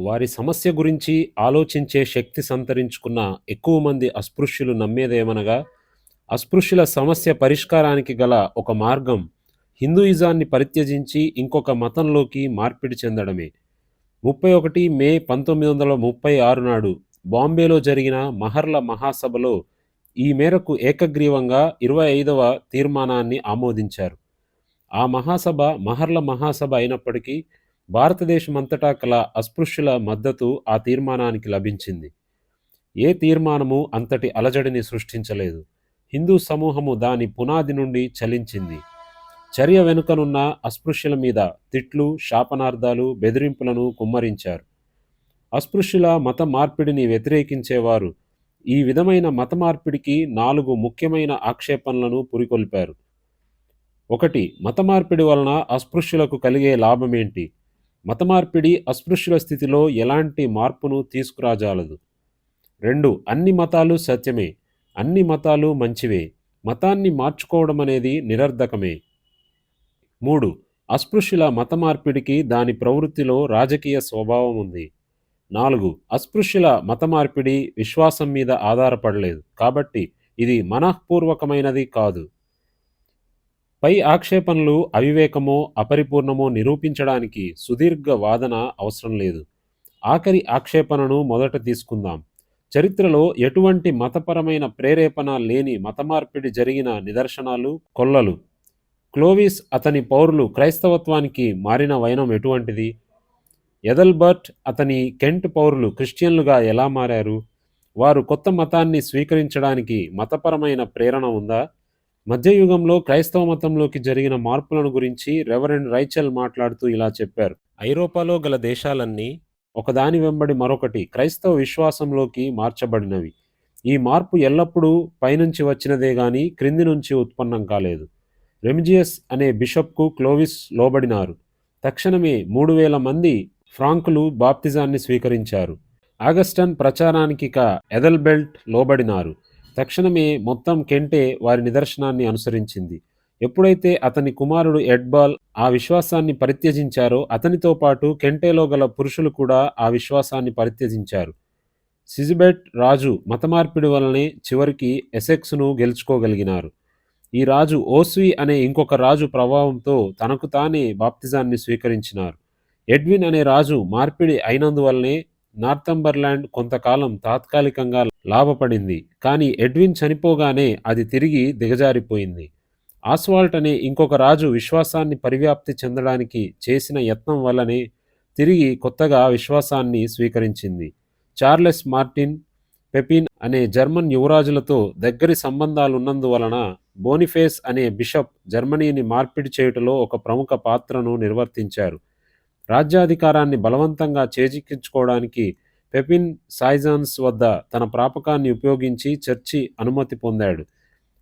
వారి సమస్య గురించి ఆలోచించే శక్తి సంతరించుకున్న ఎక్కువ మంది అస్పృశ్యులు నమ్మేదేమనగా, అస్పృశ్యుల సమస్య పరిష్కారానికి గల ఒక మార్గం హిందూయిజాన్ని పరిత్యజించి ఇంకొక మతంలోకి మార్పిడి చెందడమే. 31 మే 1936 నాడు బాంబేలో జరిగిన మహర్ల మహాసభలో ఈ మేరకు ఏకగ్రీవంగా 25వ తీర్మానాన్ని ఆమోదించారు. ఆ మహాసభ మహర్ల మహాసభ అయినప్పటికీ భారతదేశమంతటా కల అస్పృశ్యుల మద్దతు ఆ తీర్మానానికి లభించింది. ఏ తీర్మానము అంతటి అలజడిని సృష్టించలేదు. హిందూ సమూహము దాని పునాది నుండి చలించింది. చర్య వెనుకనున్న అస్పృశ్యుల మీద తిట్లు, శాపనార్థాలు, బెదిరింపులను కుమ్మరించారు. అస్పృశ్యుల మత మార్పిడిని వ్యతిరేకించేవారు ఈ విధమైన మత మార్పిడికి 4 ముఖ్యమైన ఆక్షేపణలను పురికొల్పారు. 1. మత మార్పిడి వలన అస్పృశ్యులకు కలిగే లాభమేంటి? మత మార్పిడి అస్పృశ్యుల స్థితిలో ఎలాంటి మార్పును తీసుకురాజాలదు. 2. అన్ని మతాలు సత్యమే, అన్ని మతాలు మంచివే, మతాన్ని మార్చుకోవడం అనేది నిరర్ధకమే. 3. అస్పృశ్యుల మత మార్పిడికి దాని ప్రవృత్తిలో రాజకీయ స్వభావం ఉంది. 4. అస్పృశ్యుల మత మార్పిడి విశ్వాసం మీద ఆధారపడలేదు, కాబట్టి ఇది మనఃపూర్వకమైనది కాదు. పై ఆక్షేపణలు అవివేకమో అపరిపూర్ణమో నిరూపించడానికి సుదీర్ఘ వాదన అవసరం లేదు. ఆఖరి ఆక్షేపణను మొదట తీసుకుందాం. చరిత్రలో ఎటువంటి మతపరమైన ప్రేరేపణ లేని మతమార్పిడి జరిగిన నిదర్శనాలు కొల్లలు. క్లోవిస్ అతని పౌరులు క్రైస్తవత్వానికి మారిన వైనం ఎటువంటిది? ఎథెల్బర్ట్ అతని కెంట్ పౌరులు క్రిస్టియన్లుగా ఎలా మారారు? వారు కొత్త మతాన్ని స్వీకరించడానికి మతపరమైన ప్రేరణ ఉందా? మధ్యయుగంలో క్రైస్తవ మతంలోకి జరిగిన మార్పులను గురించి రెవరెండ్ రైచెల్ మాట్లాడుతూ ఇలా చెప్పారు. ఐరోపాలో గల దేశాలన్నీ ఒకదాని వెంబడి మరొకటి క్రైస్తవ విశ్వాసంలోకి మార్చబడినవి. ఈ మార్పు ఎల్లప్పుడూ పైనుంచి వచ్చినదే గాని క్రింది నుంచి ఉత్పన్నం కాలేదు. రెమిజియస్ అనే బిషప్కు క్లోవిస్ లోబడినారు. తక్షణమే 3000 మంది ఫ్రాంకులు బాప్తిజాన్ని స్వీకరించారు. ఆగస్టన్ ప్రచారానికి ఎథెల్బెల్ట్ లోబడినారు. తక్షణమే మొత్తం కెంటే వారి నిదర్శనాన్ని అనుసరించింది. ఎప్పుడైతే అతని కుమారుడు ఎడ్బాల్ ఆ విశ్వాసాన్ని పరిత్యజించారో అతనితో పాటు కెంటేలో గల పురుషులు కూడా ఆ విశ్వాసాన్ని పరిత్యజించారు. సిజిబెట్ రాజు మతమార్పిడి వలనే చివరికి ఎసెక్స్ను గెలుచుకోగలిగినారు. ఈ రాజు ఓస్వి అనే ఇంకొక రాజు ప్రభావంతో తనకు తానే బాప్తిజాన్ని స్వీకరించినారు. ఎడ్విన్ అనే రాజు మార్పిడి అయినందువల్లనే నార్థంబర్లాండ్ కొంతకాలం తాత్కాలికంగా లాభపడింది. కానీ ఎడ్విన్ చనిపోగానే అది తిరిగి దిగజారిపోయింది. ఆస్వాల్ట్ అనే ఇంకొక రాజు విశ్వాసాన్ని పరివ్యాప్తి చెందడానికి చేసిన యత్నం వల్లనే తిరిగి కొత్తగా విశ్వాసాన్ని స్వీకరించింది. చార్లెస్ మార్టిన్, పెపిన్ అనే జర్మన్ యువరాజులతో దగ్గరి సంబంధాలున్నందువలన బోనిఫేస్ అనే బిషప్ జర్మనీని మార్పిడి చేయుటలో ఒక ప్రముఖ పాత్రను నిర్వర్తించారు. రాజ్యాధికారాన్ని బలవంతంగా చేజిక్కించుకోవడానికి పెపిన్ సైజాన్స్ వద్ద తన ప్రాపకాన్ని ఉపయోగించి చర్చి అనుమతి పొందాడు.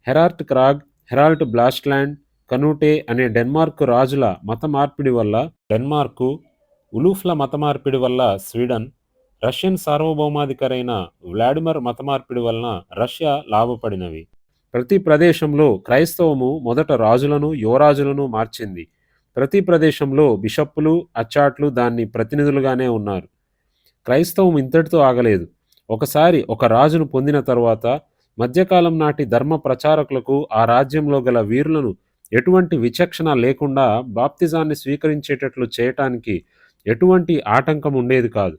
హెరాల్ట్ క్రాగ్, హెరాల్ట్ బ్లాస్ట్లాండ్, కనూటే అనే డెన్మార్క్ రాజుల మత మార్పిడి వల్ల డెన్మార్కు, ఉలూఫ్ల మత మార్పిడి వల్ల స్వీడన్, రష్యన్ సార్వభౌమాధికారైన వ్లాడిమిర్ మతమార్పిడి వలన రష్యా లాభపడినవి. ప్రతి ప్రదేశంలో క్రైస్తవము మొదట రాజులను, యువరాజులను మార్చింది. ప్రతి ప్రదేశంలో బిషప్పులు, అచ్చాట్లు దాన్ని ప్రతినిధులుగానే ఉన్నారు. క్రైస్తవం ఇంతటితో ఆగలేదు. ఒకసారి ఒక రాజును పొందిన తరువాత మధ్యకాలం నాటి ధర్మ ప్రచారకులకు ఆ రాజ్యంలో గల వీరులను ఎటువంటి విచక్షణ లేకుండా బాప్తిజాన్ని స్వీకరించేటట్లు చేయటానికి ఎటువంటి ఆటంకం ఉండేది కాదు.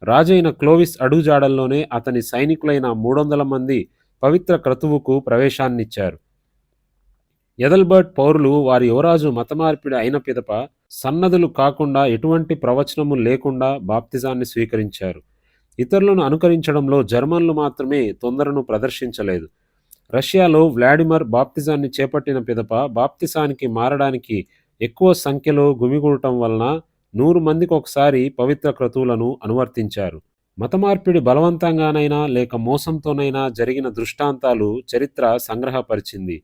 రాజైన క్లోవిస్ అడుగుజాడల్లోనే అతని సైనికులైన 300 మంది పవిత్ర క్రతువుకు ప్రవేశాన్నిచ్చారు. ఎథెల్బర్ట్ పౌరులు వారి యువరాజు మతమార్పిడి అయిన పిదప సన్నదులు కాకుండా ఎటువంటి ప్రవచనము లేకుండా బాప్తిజాన్ని స్వీకరించారు. ఇతరులను అనుకరించడంలో జర్మన్లు మాత్రమే తొందరను ప్రదర్శించలేదు. రష్యాలో వ్లాడిమిర్ బాప్తిజాన్ని చేపట్టిన పిదప బాప్తిసానికి మారడానికి ఎక్కువ సంఖ్యలో గుమిగూడటం వలన 100 మందికి ఒకసారి పవిత్ర క్రతువులను అనువర్తించారు. మతమార్పిడి బలవంతంగానైనా లేక మోసంతోనైనా జరిగిన దృష్టాంతాలు చరిత్ర సంగ్రహపరిచింది.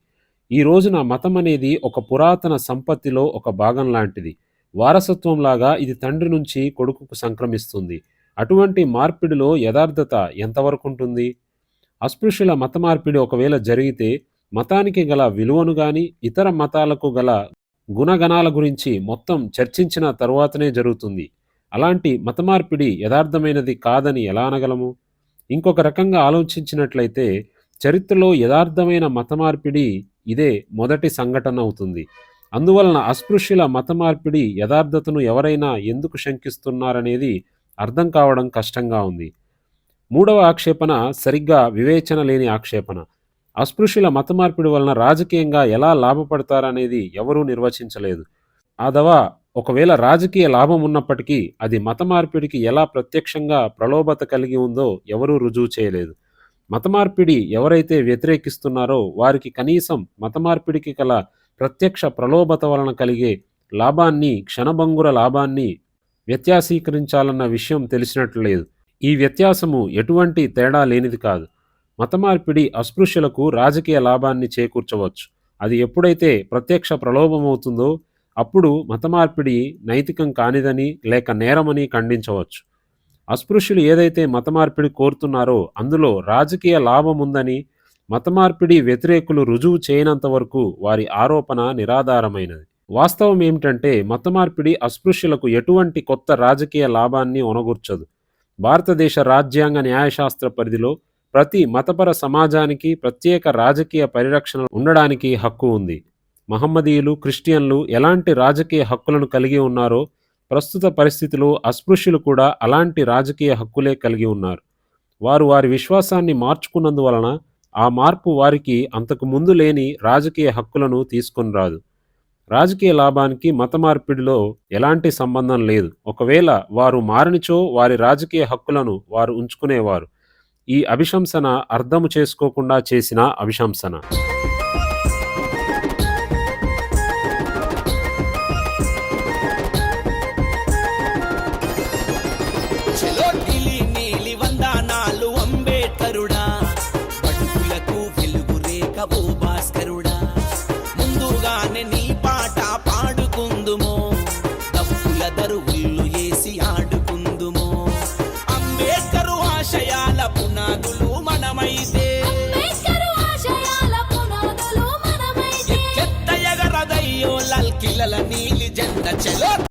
ఈ రోజున మతం అనేది ఒక పురాతన సంపత్తిలో ఒక భాగం లాంటిది. వారసత్వంలాగా ఇది తండ్రి నుంచి కొడుకుకు సంక్రమిస్తుంది. అటువంటి మార్పిడిలో యథార్థత ఎంతవరకు ఉంటుంది? అస్పృశ్యుల మత మార్పిడి ఒకవేళ జరిగితే మతానికి గల విలువను గాని ఇతర మతాలకు గల గుణగణాల గురించి మొత్తం చర్చించిన తరువాతనే జరుగుతుంది. అలాంటి మతమార్పిడి యథార్థమైనది కాదని ఎలా అనగలము? ఇంకొక రకంగా ఆలోచించినట్లయితే చరిత్రలో యథార్థమైన మతమార్పిడి ఇదే మొదటి సంఘటన అవుతుంది. అందువలన అస్పృశ్యుల మతమార్పిడి యథార్థతను ఎవరైనా ఎందుకు శంకిస్తున్నారనేది అర్థం కావడం కష్టంగా ఉంది. మూడవ ఆక్షేపణ సరిగ్గా వివేచన లేని ఆక్షేపణ. అస్పృశ్యుల మతమార్పిడి వలన రాజకీయంగా ఎలా లాభపడతారనేది ఎవరూ నిర్వచించలేదు. ఆదవా ఒకవేళ రాజకీయ లాభం ఉన్నప్పటికీ అది మతమార్పిడికి ఎలా ప్రత్యక్షంగా ప్రలోభత కలిగి ఉందో ఎవరూ రుజువు చేయలేదు. మతమార్పిడి ఎవరైతే వ్యతిరేకిస్తున్నారో వారికి కనీసం మతమార్పిడికి గల ప్రత్యక్ష ప్రలోభత వలన కలిగే లాభాన్ని, క్షణభంగుర లాభాన్ని వ్యత్యాసీకరించాలన్న విషయం తెలిసినట్లు లేదు. ఈ వ్యత్యాసము ఎటువంటి తేడా లేనిది కాదు. మతమార్పిడి అస్పృశ్యులకు రాజకీయ లాభాన్ని చేకూర్చవచ్చు. అది ఎప్పుడైతే ప్రత్యక్ష ప్రలోభమవుతుందో అప్పుడు మతమార్పిడి నైతికం కానిదని లేక నేరమని ఖండించవచ్చు. అస్పృశ్యులు ఏదైతే మతమార్పిడి కోరుతున్నారో అందులో రాజకీయ లాభం ఉందని మతమార్పిడి వ్యతిరేకులు రుజువు చేయనంత వరకు వారి ఆరోపణ నిరాధారమైనది. వాస్తవం ఏమిటంటే మతమార్పిడి అస్పృశ్యులకు ఎటువంటి కొత్త రాజకీయ లాభాన్ని ఒనగూర్చదు. భారతదేశ రాజ్యాంగ న్యాయశాస్త్ర పరిధిలో ప్రతి మతపర సమాజానికి ప్రత్యేక రాజకీయ పరిరక్షణ ఉండడానికి హక్కు ఉంది. మహమ్మదీయులు, క్రిస్టియన్లు ఎలాంటి రాజకీయ హక్కులను కలిగి ఉన్నారో ప్రస్తుత పరిస్థితిలో అస్పృశ్యులు కూడా అలాంటి రాజకీయ హక్కులే కలిగి ఉన్నారు. వారు వారి విశ్వాసాన్ని మార్చుకున్నందువలన ఆ మార్పు వారికి అంతకు ముందు లేని రాజకీయ హక్కులను తీసుకొని రాదు. రాజకీయ లాభానికి మత మార్పిడిలో ఎలాంటి సంబంధం లేదు. ఒకవేళ వారు మారనిచో వారి రాజకీయ హక్కులను వారు ఉంచుకునేవారు. ఈ అభిశంసన అర్థము చేసుకోకుండా చేసిన అభిశంసన. ముందుగానే నీ పాట పాడుకుందుమో, తప్పుల దరువుళ్ళు వేసి ఆడుకుందుమో. అంబేద్కరు ఆశయాల పునాదులు మనమైతే ఎత్తెగరదయ్యో లల్కిలల నీలి జెండ. చలో